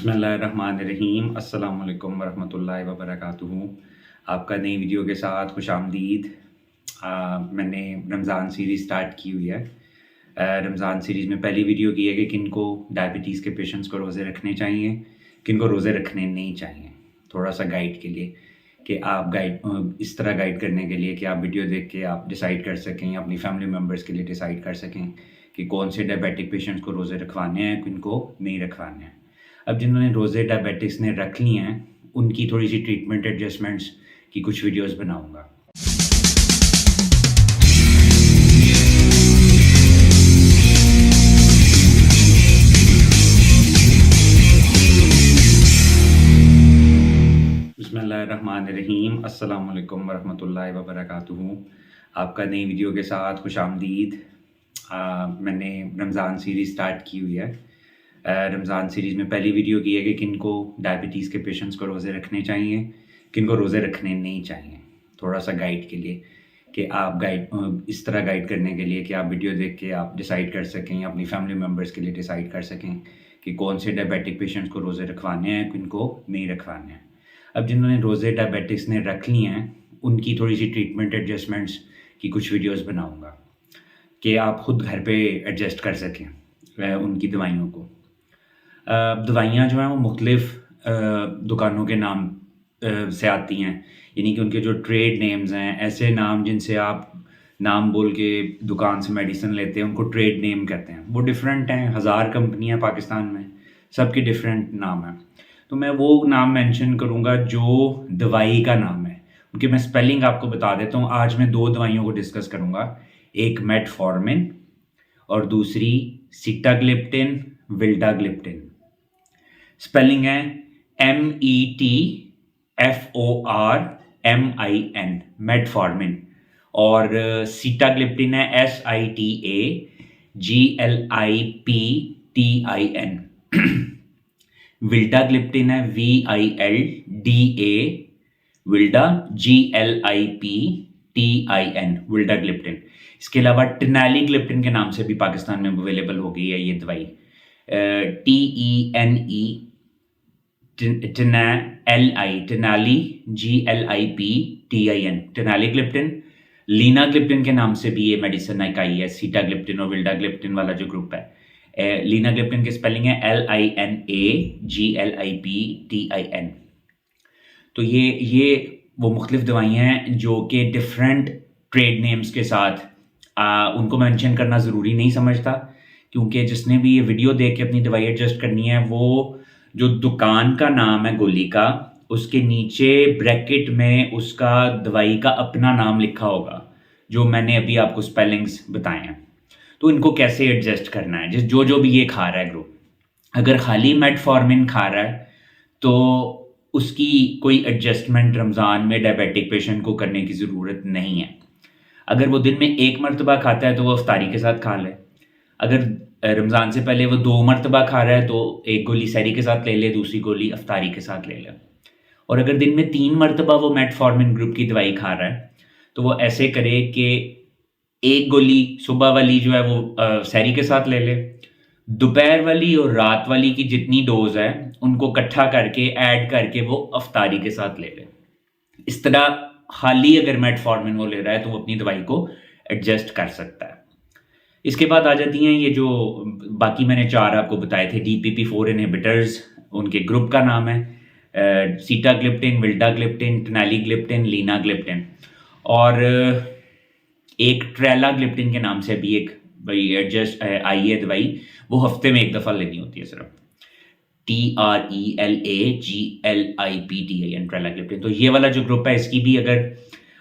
बिस्मिल्लाहिर्रहमानिर्रहीम अस्सलाम वालेकुम वरहमतुल्लाहि वबरकातुहू। आपका नई वीडियो के साथ खुशामदीद। मैंने रमज़ान सीरीज़ स्टार्ट की हुई है। रमज़ान सीरीज़ में पहली वीडियो की है कि किन को डायबिटीज़ के पेशेंट्स को रोज़े रखने चाहिए, किन को रोज़े रखने नहीं चाहिए। थोड़ा सा गाइड के लिए कि आप इस तरह गाइड करने के लिए कि आप वीडियो देख के आप डिसाइड कर सकें, अपनी फैमिली मेम्बर्स के लिए डिसाइड कर सकें कि कौन से डायबिटिक पेशेंट्स को रोज़े रखवाने हैं, किन को नहीं रखवाने हैं। अब जिन्होंने रोज़े डायबिटिक्स ने रख ली हैं उनकी थोड़ी सी ट्रीटमेंट एडजस्टमेंट्स की कुछ वीडियोस बनाऊंगा। बिस्मिल्लाहिर्रहमानिर्रहीम अस्सलाम वालेकुम वरहमतुल्लाहि वबरकातुहू। आपका नई वीडियो के साथ खुशामदीद। मैंने रमज़ान सीरीज़ स्टार्ट की हुई है। रमज़ान सीरीज़ में पहली वीडियो की है कि किन को डायबिटीज़ के पेशेंट्स को रोज़े रखने चाहिए, किन को रोज़े रखने नहीं चाहिए। थोड़ा सा गाइड के लिए कि आप इस तरह गाइड करने के लिए कि आप वीडियो देख के आप डिसाइड कर सकें, अपनी फैमिली मेम्बर्स के लिए डिसाइड कर सकें कि कौन से डायबिटिक पेशेंट्स को रोज़े रखवाने हैं, किन को नहीं रखवाने हैं। अब जिन्होंने रोज़े डायबिटिक्स ने रख ली हैं उनकी थोड़ी सी ट्रीटमेंट एडजस्टमेंट्स की कुछ वीडियोज़ बनाऊँगा कि आप ख़ुद घर पे एडजस्ट कर सकें उनकी दवाइयों को। दवाइयाँ जो हैं वो मुख्तलिफ़ दुकानों के नाम से आती हैं, यानी कि उनके जो ट्रेड नेम्स हैं, ऐसे नाम जिनसे आप नाम बोल के दुकान से मेडिसिन लेते हैं उनको ट्रेड नेम कहते हैं। वो डिफरेंट हैं, 1000 कंपनियाँ पाकिस्तान में, सबकी डिफरेंट नाम है। तो मैं वो नाम मेंशन करूँगा जो दवाई का नाम है, उनकी मैं स्पेलिंग आपको बता देता हूँ। आज मैं 2 दवाइयों को डिस्कस करूँगा, एक मेटफॉर्मिन और दूसरी सिटाग्लिप्टिन विल्डाग्लिप्टिन। स्पेलिंग है METFORMIN, मेटफॉर्मिन, और सिटाग्लिप्टिन है SITAGLIPTIN। विल्डाग्लिप्टिन है VILDA, विल्डा GLIPTIN, विल्डाग्लिप्टिन। इसके अलावा टेनालीग्लिप्टिन के नाम से भी पाकिस्तान में अवेलेबल हो गई है ये दवाई। टेनाली GLIPTIN, टेनालीग्लिप्टिन। लीनाग्लिप्टिन के नाम से भी ये मेडिसिन एक आई है, सीटाग्लिप्टिन और विल्डाग्लिप्टिन वाला जो ग्रुप है। लीनाग्लिप्टिन की स्पेलिंग है LINAGLIPTIN। तो ये वो मुख्तलिफ दवाइयाँ हैं जो कि डिफरेंट ट्रेड नेम्स के साथ उनको मेंशन करना ज़रूरी नहीं समझता, क्योंकि जिसने भी ये वीडियो देख के अपनी दवाई एडजस्ट करनी है वो जो दुकान का नाम है गोली का, उसके नीचे ब्रैकेट में उसका दवाई का अपना नाम लिखा होगा, जो मैंने अभी आपको स्पेलिंग्स बताए हैं। तो इनको कैसे एडजस्ट करना है, जो भी ये खा रहा है ग्रुप। अगर खाली मेटफॉर्मिन खा रहा है तो उसकी कोई एडजस्टमेंट रमज़ान में डायबिटिक पेशेंट को करने की ज़रूरत नहीं है। अगर वो दिन में 1 मरतबा खाता है तो वो अफ्तारी के साथ खा ले। अगर रमज़ान से पहले वो 2 मरतबा खा रहा है तो एक गोली सहरी के साथ ले ले, दूसरी गोली अफ्तारी के साथ ले ले। और अगर दिन में 3 मरतबा वो मेटफॉर्मिन ग्रुप की दवाई खा रहा है तो वो ऐसे करे कि एक गोली सुबह वाली जो है वो सहरी के साथ ले ले, दोपहर वाली और रात वाली की जितनी डोज है उनको इकट्ठा करके ऐड करके वो अफ्तारी के साथ ले ले। इस तरह खाली अगर मेटफॉर्मिन वो ले रहा है तो वो अपनी दवाई को एडजस्ट कर सकता है। इसके बाद आ जाती हैं ये जो बाकी मैंने 4 आपको बताए थे DPP-4 इनहिबिटर्स, उनके ग्रुप का नाम है सीटाग्लिप्टिन, विल्डाग्लिप्टिन, टेनालीग्लिप्टिन, लीनाग्लिप्टिन, और एक ट्रेलाग्लिप्टिन के नाम से भी एक एडजस्ट आई है दवाई, वो हफ्ते में 1 दफ़ा लेनी होती है सिर्फ, TRELAGLIPTIN, ट्रेलाग्लिप्टिन। तो ये वाला जो ग्रुप है इसकी भी अगर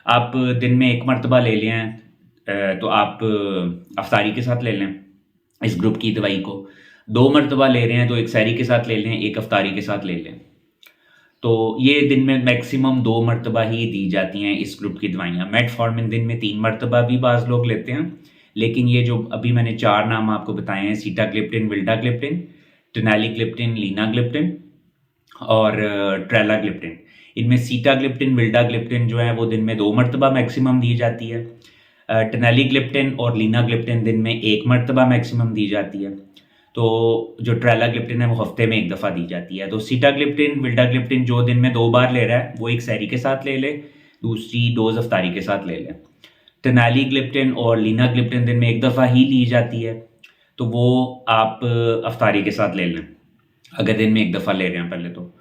आप दिन में 1 मरतबा ले लें तो आप अफ्तारी के साथ ले लें इस ग्रुप की दवाई को। 2 मरतबा ले रहे हैं तो एक सहरी के साथ ले लें, एक अफ्तारी के साथ ले लें। तो ये दिन में मैक्सिमम 2 मरतबा ही दी जाती हैं इस ग्रुप की दवाइयाँ। मेटफॉर्मिन दिन में 3 मरतबा भी बाज़ लोग लेते हैं, लेकिन ये जो अभी मैंने 4 नाम आपको बताए हैं, सीटाग्लिप्टिन, विल्डाग्लिप्टिन, टेनालीग्लिप्टिन, लीनाग्लिप्टिन और ट्रेलाग्लिप्टिन, इनमें सीटाग्लिप्टिन, विल्डाग्लिप्टिन जो है वो दिन में 2 मरतबा मैक्सिमम दी जाती है। टेनालीग्लिप्टिन और लीनाग्लिप्टिन दिन में 1 मरतबा मैक्सिमम दी जाती है। तो जो ट्रैलाग्लिप्टिन है वो हफ्ते में एक दफ़ा दी जाती है। तो सीटाग्लिप्टिन विल्टाग्लिप्टिन जो दिन में 2 बार ले रहा है वो एक सहरी के साथ ले ले, दूसरी डोज अफ्तारी के साथ ले ले। टेनालीग्लिप्टिन और लीनाग्लिप्टिन दिन में एक दफ़ा ही ली जाती है, तो वो आप अफ्तारी के साथ ले लें अगर दिन में एक दफ़ा ले रहे हैं पहले तो।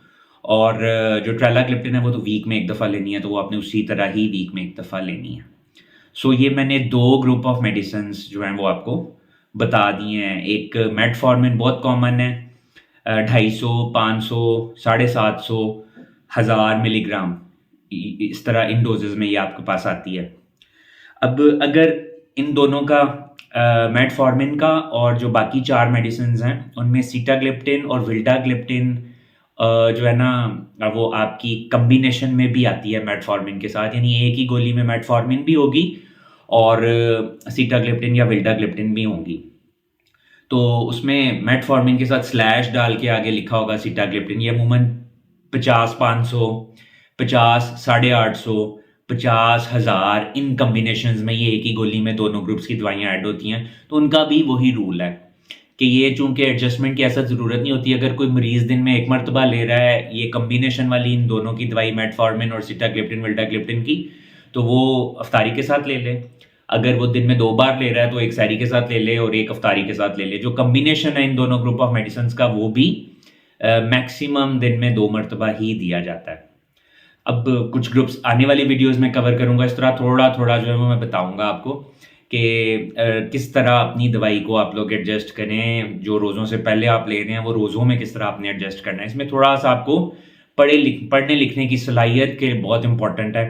और जो ट्रैलाग्लिप्टिन है वो तो वीक में एक दफ़ा लेनी है, तो वो आपने उसी तरह ही वीक में एक दफ़ा लेनी है। सो ये मैंने 2 ग्रुप ऑफ मेडिसिन्स जो हैं वो आपको बता दिए हैं। एक मेटफॉर्मिन बहुत कॉमन है, 250, 500, 750, 1000 मिलीग्राम इस तरह इन डोजेज़ में ये आपके पास आती है। अब अगर इन दोनों का मेटफॉर्मिन का और जो बाकी 4 मेडिसिन्स हैं उनमें सीटाग्लिप्टिन और विल्टाग्लिप्टिन जो है ना वो आपकी कम्बिनेशन में भी आती है मेटफॉर्मिन के साथ, यानी एक ही गोली में मेटफॉर्मिन भी होगी और सीटाग्लिप्टिन या विल्टाग्लिप्टिन भी होंगी। तो उसमें मेटफॉर्मिन के साथ स्लैश डाल के आगे लिखा होगा सीटाग्लिप्टिन, ये अमूमन 50, 500, 50, 850, 50, 1000 इन कम्बिनेशंस में ये एक ही गोली में दोनों ग्रुप्स की दवाइयाँ ऐड होती हैं। तो उनका भी वही रूल है कि ये चूंकि एडजस्टमेंट की ऐसा ज़रूरत नहीं होती। अगर कोई मरीज़ दिन में एक मरतबा ले रहा है ये कम्बिनेशन वाली इन दोनों की दवाई मेटफॉर्मिन और सीटाग्लिप्टिन विल्टाग्लिप्टिन की, तो वो अफ्तारी के साथ ले ले। अगर वो दिन में 2 बार ले रहा है तो एक सहरी के साथ ले ले और एक अफ्तारी के साथ ले ले। जो कम्बिनेशन है इन दोनों ग्रुप ऑफ मेडिसिन का वो भी मैक्सिमम दिन में 2 मरतबा ही दिया जाता है। अब कुछ ग्रुप्स आने वाली वीडियोस में कवर करूंगा, इस तरह थोड़ा थोड़ा जो है वो मैं बताऊंगा आपको कि किस तरह अपनी दवाई को आप लोग एडजस्ट करें। जो रोज़ों से पहले आप ले रहे हैं वो रोज़ों में किस तरह आपने एडजस्ट करना है। इसमें थोड़ा सा आपको पढ़ने लिखने की सलाहियत के बहुत इंपॉर्टेंट है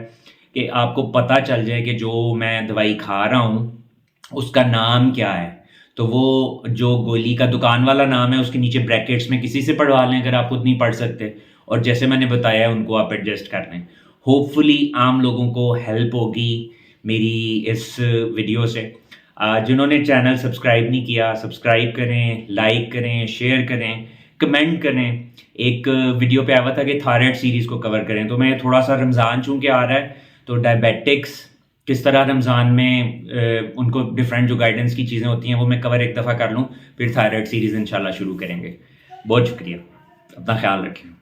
कि आपको पता चल जाए कि जो मैं दवाई खा रहा हूँ उसका नाम क्या है। तो वो जो गोली का दुकान वाला नाम है उसके नीचे ब्रैकेट्स में किसी से पढ़वा लें अगर आप खुद नहीं पढ़ सकते, और जैसे मैंने बताया है उनको आप एडजस्ट कर लें। होपफुली आम लोगों को हेल्प होगी मेरी इस वीडियो से। जिन्होंने चैनल सब्सक्राइब नहीं किया सब्सक्राइब करें, लाइक करें, शेयर करें, कमेंट करें। एक वीडियो पे आया था कि थायराइड सीरीज़ को कवर करें, तो मैं थोड़ा सा रमज़ान चूँकि आ रहा है तो डायबिटिक्स किस तरह रमज़ान में उनको डिफरेंट जो गाइडेंस की चीज़ें होती हैं वो मैं कवर एक दफ़ा कर लूँ, फिर थायराइड सीरीज़ इंशाल्लाह शुरू करेंगे। बहुत शुक्रिया, अपना ख्याल रखें।